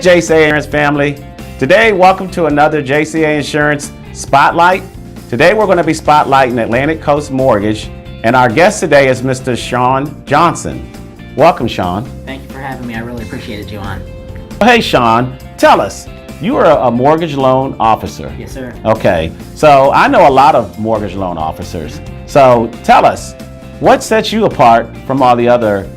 JCA Insurance family. Today, welcome to another JCA Insurance Spotlight. Today, we're going to be spotlighting Atlantic Coast Mortgage, and our guest today is Mr. Shawn Johnson. Welcome, Shawn. Thank you for having me. I really appreciate it, Juan. Hey, Shawn, tell us, you are a mortgage loan officer. Yes, sir. Okay, so I know a lot of mortgage loan officers. So tell us, what sets you apart from all the other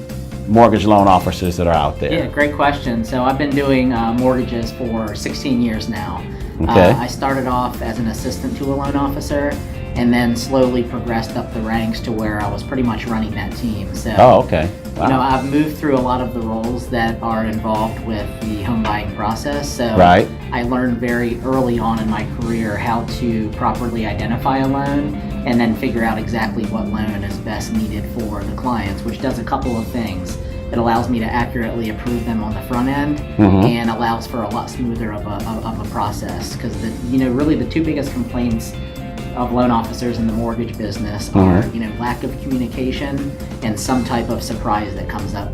mortgage loan officers that are out there? Yeah, great question. So I've been doing mortgages for 16 years now. Okay. I started off as an assistant to a loan officer and then slowly progressed up the ranks to where I was pretty much running that team. So, Oh, okay. Wow. You know, I've moved through a lot of the roles that are involved with the home buying process. So Right. I learned very early on in my career how to properly identify a loan and then figure out exactly what loan is best needed for the clients, which does a couple of things. It allows me to accurately approve them on the front end and allows for a lot smoother of a process, because really the two biggest complaints of loan officers in the mortgage business are lack of communication and some type of surprise that comes up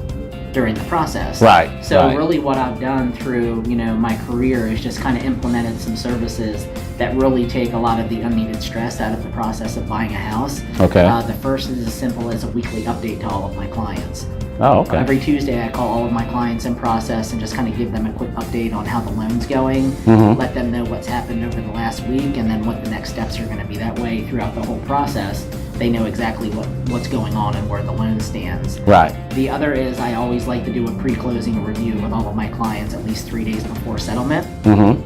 during the process. Right. So really what I've done through my career is just kind of implemented some services that really take a lot of the unneeded stress out of the process of buying a house. Okay. The first is as simple as a weekly update to all of my clients. Oh, okay. Every Tuesday I call all of my clients in process and just kind of give them a quick update on how the loan's going, let them know what's happened over the last week and then what the next steps are going to be. That way throughout the whole process they know exactly what's going on and where the loan stands. Right. The other is I always like to do a pre-closing review with all of my clients at least 3 days before settlement,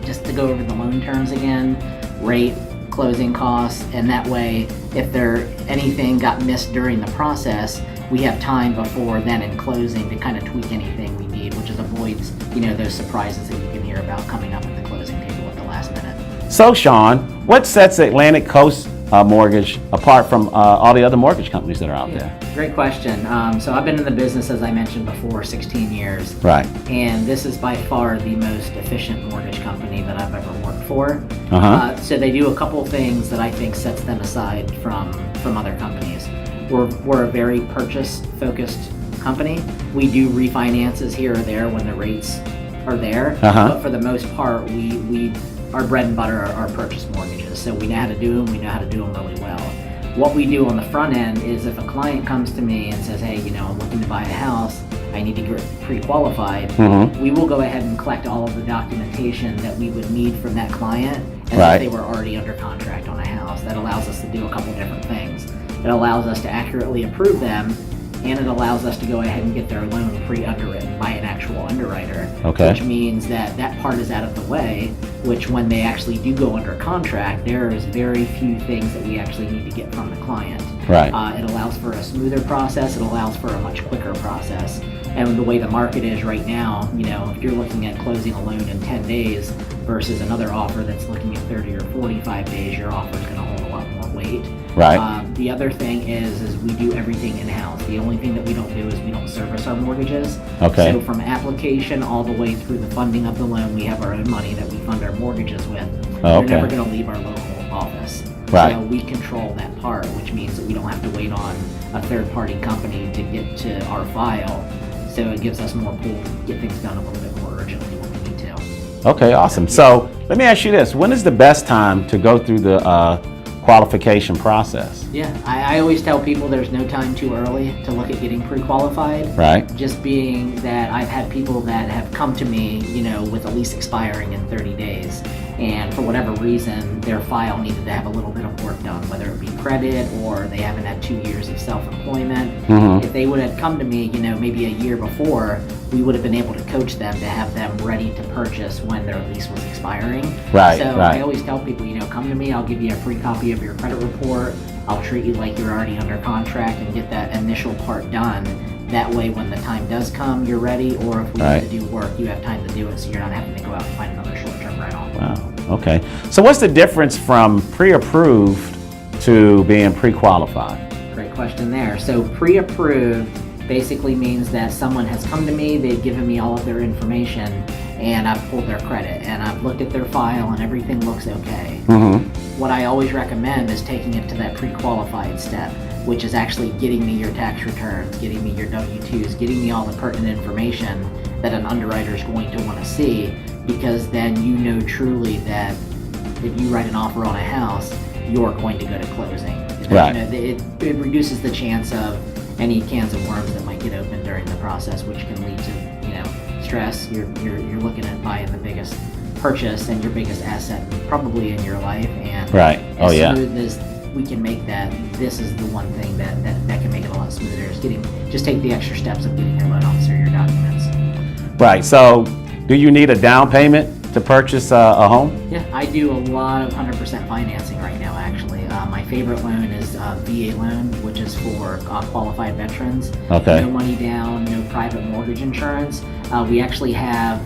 just to go over the loan terms again, rate, closing costs, and that way if anything got missed during the process, we have time before then in closing to kind of tweak anything we need, which avoids those surprises that you can hear about coming up at the closing table at the last minute. So, Shawn, what sets Atlantic Coast Mortgage apart from all the other mortgage companies that are out there? Great question. So I've been in the business, as I mentioned before, 16 years. Right. And this is by far the most efficient mortgage company that I've ever worked for. So they do a couple things that I think sets them aside from other companies. We're a very purchase-focused company. We do refinances here or there when the rates are there, but for the most part, our bread and butter are purchase mortgages. So we know how to do them. We know how to do them really well. What we do on the front end is if a client comes to me and says, hey, I'm looking to buy a house, I need to get pre-qualified, we will go ahead and collect all of the documentation that we would need from that client as if they were already under contract on a house. That allows us to do a couple different things. It allows us to accurately approve them, and it allows us to go ahead and get their loan pre-underwritten by an actual underwriter, which means that part is out of the way, which when they actually do go under contract, there is very few things that we actually need to get from the client. Right. It allows for a smoother process. It allows for a much quicker process. And the way the market is right now, if you're looking at closing a loan in 10 days versus another offer that's looking at 30 or 45 days, your offer is going to hold a lot more weight. Right. The other thing is we do everything in-house. The only thing that we don't do is we don't service our mortgages. Okay. So from application all the way through the funding of the loan, we have our own money that we fund our mortgages with. We're never going to leave our local office. Right. So we control that part, which means that we don't have to wait on a third-party company to get to our file. So it gives us more pull to get things done a little bit more urgently when we need to. Okay, awesome. So let me ask you this. When is the best time to go through the qualification process? Yeah, I always tell people there's no time too early to look at getting pre-qualified. Right. Just being that I've had people that have come to me, with a lease expiring in 30 days. And for whatever reason, their file needed to have a little bit of work done, whether it be credit or they haven't had 2 years of self-employment. If they would have come to me, maybe a year before, we would have been able to coach them to have them ready to purchase when their lease was expiring. Right. So I always tell people, come to me, I'll give you a free copy of your credit report. I'll treat you like you're already under contract and get that initial part done. That way, when the time does come, you're ready, or if we need to do work, you have time to do it, so you're not having to go out and find another short-term write-off. Wow, okay. So what's the difference from pre-approved to being pre-qualified? Great question there. So pre-approved basically means that someone has come to me, they've given me all of their information, and I've pulled their credit, and I've looked at their file, and everything looks okay. What I always recommend is taking it to that pre-qualified step, which is actually getting me your tax returns, getting me your W-2s, getting me all the pertinent information, that an underwriter is going to want to see, because then you know truly that if you write an offer on a house, you're going to go to closing. Right. It reduces the chance of any cans of worms that might get open during the process, which can lead to stress. You're looking at buying the biggest purchase and your biggest asset probably in your life, and right. Oh, yeah. As smooth as we can make that, this is the one thing that can make it a lot smoother, is just take the extra steps of getting your loan officer your documents. Right. So do you need a down payment to purchase a home? Yeah, I do a lot of 100% financing right now, actually. My favorite loan is VA loan, which is for qualified veterans. Okay. No money down, no private mortgage insurance. We actually have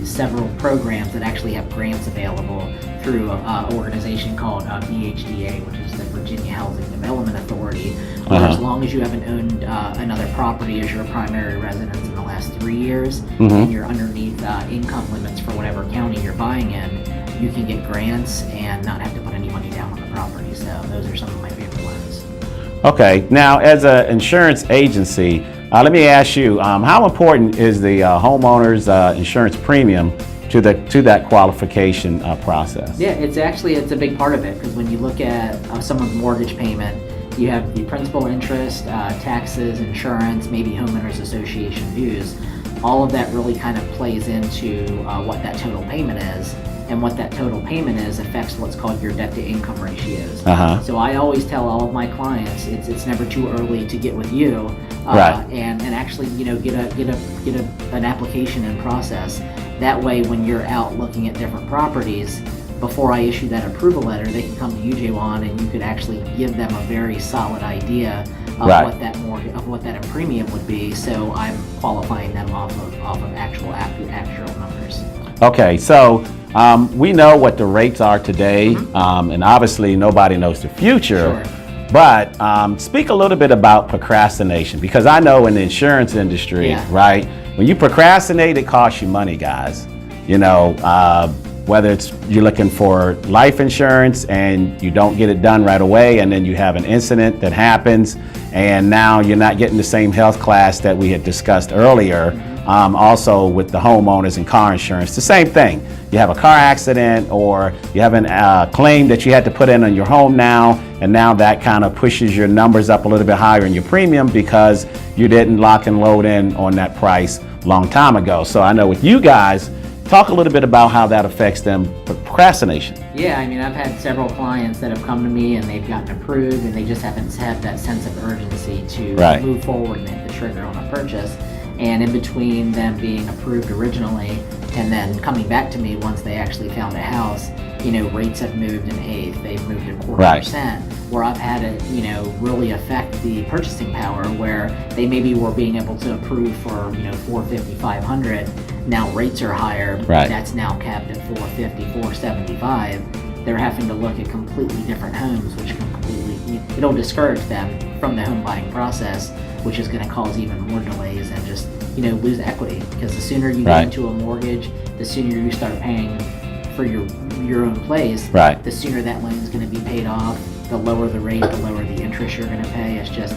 several programs that actually have grants available through an organization called VHDA, which is the Virginia Housing Development Authority, where as long as you haven't owned another property as your primary residence in the last 3 years, and you're underneath income limits for whatever county you're buying in, you can get grants and not have to put any money down on the property. So those are some of my favorite loans. Okay. Now, as an insurance agency, let me ask you, how important is the homeowner's insurance premium to that qualification process? Yeah, it's a big part of it, because when you look at someone's mortgage payment, you have the principal, interest, taxes, insurance, maybe homeowners association dues. All of that really kind of plays into what that total payment is. And what that total payment is affects what's called your debt to income ratios. So I always tell all of my clients, it's never too early to get with you, right. and actually get an application in process. That way, when you're out looking at different properties, before I issue that approval letter, they can come to you, Jawan, and you could actually give them a very solid idea of right. what that premium would be. So I'm qualifying them off of actual numbers. Okay, so we know what the rates are today, and obviously nobody knows the future. Sure. But speak a little bit about procrastination, because I know in the insurance industry, right, when you procrastinate, it costs you money, guys. Whether it's you're looking for life insurance and you don't get it done right away, and then you have an incident that happens, and now you're not getting the same health class that we had discussed earlier. Also with the homeowners and car insurance, the same thing. You have a car accident, or you have a claim that you had to put in on your home now, and now that kind of pushes your numbers up a little bit higher in your premium because you didn't lock and load in on that price a long time ago. So I know with you guys, talk a little bit about how that affects them, procrastination. Yeah, I mean, I've had several clients that have come to me and they've gotten approved, and they just haven't had that sense of urgency to move forward and hit the trigger on a purchase. And in between them being approved originally and then coming back to me once they actually found a house, rates have moved an eighth, they've moved a 0.25%, where I've had it, really affect the purchasing power, where they maybe were being able to approve for, 450, 500. Now rates are higher. That's now capped at 450, 475. They're having to look at completely different homes, which it'll discourage them from the home buying process, which is going to cause even more delays and just, lose equity. Because the sooner you get into a mortgage, the sooner you start paying for your own place, the sooner that loan is going to be paid off. The lower the rate, the lower the interest you're going to pay. It's just,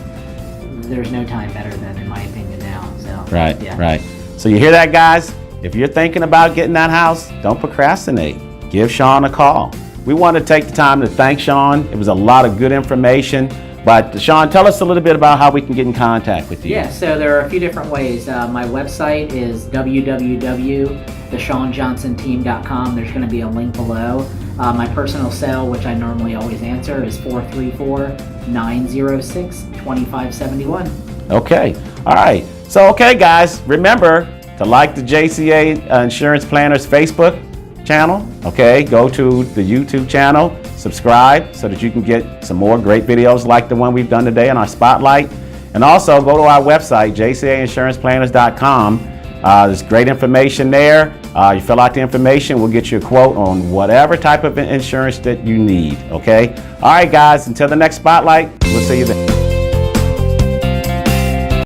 there's no time better than, in my opinion, now. So Right. So you hear that, guys? If you're thinking about getting that house, don't procrastinate. Give Shawn a call. We want to take the time to thank Shawn. It was a lot of good information. But Shawn, tell us a little bit about how we can get in contact with you. Yeah, so there are a few different ways. My website is www.theshawnjohnsonteam.com. There's going to be a link below. My personal cell, which I normally always answer, is 434-906-2571. Okay. All right. So, guys, remember to like the JCA Insurance Planners Facebook channel. Okay, go to the YouTube channel, subscribe so that you can get some more great videos like the one we've done today on our Spotlight. And also go to our website, jcainsuranceplanners.com. There's great information there. You fill out the information, we'll get you a quote on whatever type of insurance that you need. Okay. All right, guys, until the next Spotlight, we'll see you then.